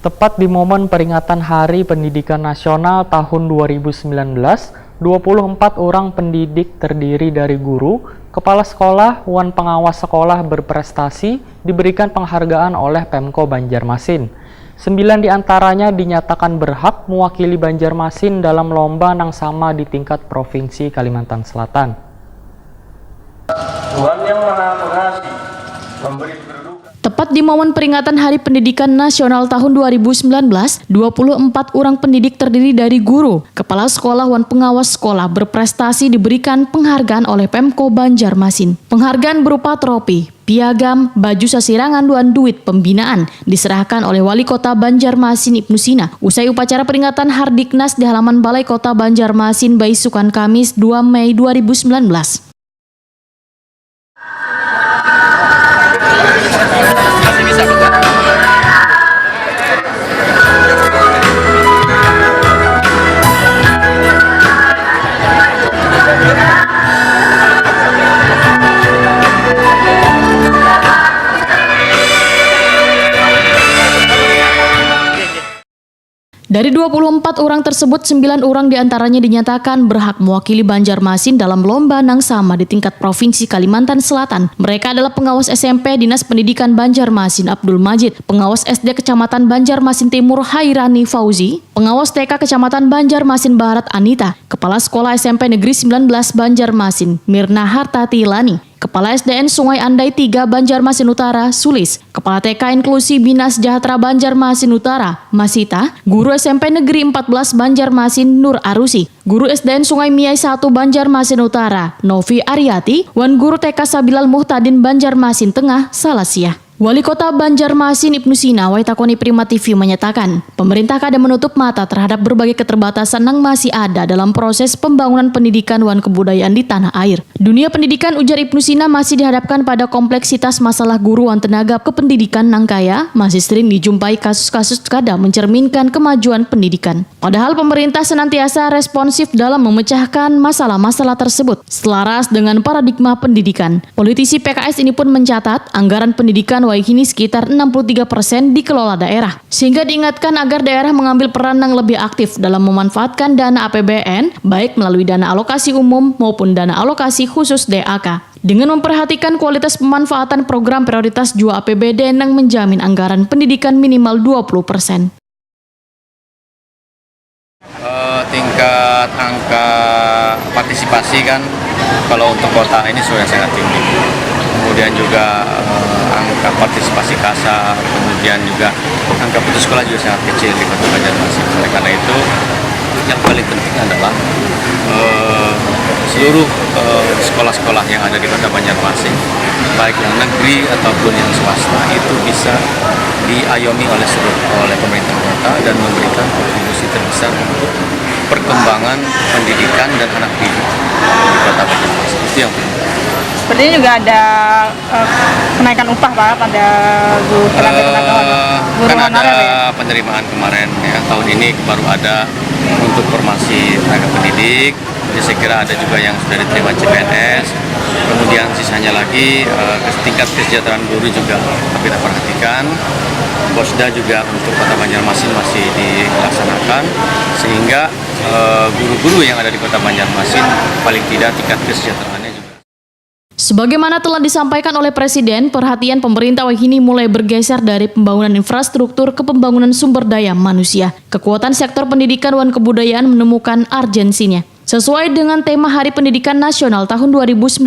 Tepat di momen peringatan Hari Pendidikan Nasional tahun 2019, 24 orang pendidik terdiri dari guru, kepala sekolah, wan pengawas sekolah berprestasi diberikan penghargaan oleh Pemko Banjarmasin. 9 diantaranya dinyatakan berhak mewakili Banjarmasin dalam lomba nang sama di tingkat Provinsi Kalimantan Selatan. Tuhan Yang Maha Pengasih memberi kedudukan. Tepat di momen peringatan Hari Pendidikan Nasional tahun 2019, 24 orang pendidik terdiri dari guru, kepala sekolah, wan pengawas sekolah berprestasi diberikan penghargaan oleh Pemko Banjarmasin. Penghargaan berupa trofi, piagam, baju sasirangan, dan duit pembinaan diserahkan oleh Wali Kota Banjarmasin Ibnu Sina usai upacara peringatan Hardiknas di halaman Balai Kota Banjarmasin Baisukan Kamis 2 Mei 2019. Dari 24 orang tersebut, 9 orang diantaranya dinyatakan berhak mewakili Banjarmasin dalam lomba nang sama di tingkat Provinsi Kalimantan Selatan. Mereka adalah pengawas SMP Dinas Pendidikan Banjarmasin Abdul Majid, pengawas SD Kecamatan Banjarmasin Timur Hairani Fauzi, pengawas TK Kecamatan Banjarmasin Barat Anita, Kepala Sekolah SMP Negeri 19 Banjarmasin Mirna Hartati Lani, Kepala SDN Sungai Andai 3 Banjarmasin Utara, Sulis, Kepala TK Inklusi Bina Sejahtera Banjarmasin Utara, Masita, Guru SMP Negeri 14 Banjarmasin Nur Arusi, Guru SDN Sungai Miai 1 Banjarmasin Utara, Novi Ariati, wan Guru TK Sabilal Muhtadin Banjarmasin Tengah, Salasia. Wali Kota Banjarmasin Ibnu Sina Waitakoni Prima TV menyatakan, pemerintah kada menutup mata terhadap berbagai keterbatasan yang masih ada dalam proses pembangunan pendidikan dan kebudayaan di tanah air. Dunia pendidikan, ujar Ibnu Sina, masih dihadapkan pada kompleksitas masalah guru dan tenaga kependidikan nang kaya, masih sering dijumpai kasus-kasus kada mencerminkan kemajuan pendidikan. Padahal pemerintah senantiasa responsif dalam memecahkan masalah-masalah tersebut, selaras dengan paradigma pendidikan. Politisi PKS ini pun mencatat, anggaran pendidikan kini sekitar 63% dikelola daerah, sehingga diingatkan agar daerah mengambil peran yang lebih aktif dalam memanfaatkan dana APBN, baik melalui dana alokasi umum maupun dana alokasi khusus DAK, dengan memperhatikan kualitas pemanfaatan program prioritas jua APBD yang menjamin anggaran pendidikan minimal 20%. Tingkat angka partisipasi kan kalau untuk kota ini sudah sangat tinggi. Kemudian juga angka partisipasi kasar, kemudian juga angka putus sekolah juga sangat kecil di Kota Banjarmasin. Oleh karena itu, yang paling penting adalah seluruh sekolah-sekolah yang ada di Kota Banjarmasin, baik yang negeri ataupun yang swasta, itu bisa diayomi oleh pemerintah kota dan memberikan kontribusi terbesar untuk perkembangan pendidikan dan anak didik di Kota Banjarmasin. Itu yang penting. Sepertinya juga ada kenaikan upah Pak pada guru tenaga kan ada penerimaan kemarin ya, tahun ini baru ada untuk formasi tenaga pendidik. Jadi saya kira ada juga yang sudah diterima CPNS. Kemudian sisanya lagi tingkat kesejahteraan guru juga kita perhatikan. Posda juga untuk Kota Banjarmasin masih dilaksanakan, sehingga guru-guru yang ada di Kota Banjarmasin paling tidak tingkat kesejahteraannya juga. Sebagaimana telah disampaikan oleh Presiden, perhatian pemerintah kini mulai bergeser dari pembangunan infrastruktur ke pembangunan sumber daya manusia. Kekuatan sektor pendidikan dan kebudayaan menemukan urgensinya. Sesuai dengan tema Hari Pendidikan Nasional tahun 2019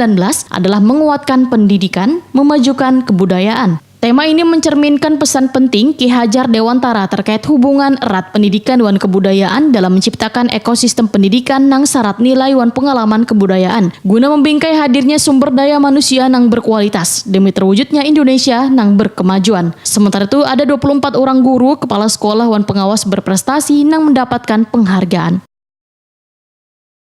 adalah menguatkan pendidikan, memajukan kebudayaan. Tema ini mencerminkan pesan penting Ki Hajar Dewantara terkait hubungan erat pendidikan dan kebudayaan dalam menciptakan ekosistem pendidikan nang syarat nilai dan pengalaman kebudayaan, guna membingkai hadirnya sumber daya manusia nang berkualitas demi terwujudnya Indonesia nang berkemajuan. Sementara itu ada 24 orang guru, kepala sekolah dan pengawas berprestasi nang mendapatkan penghargaan.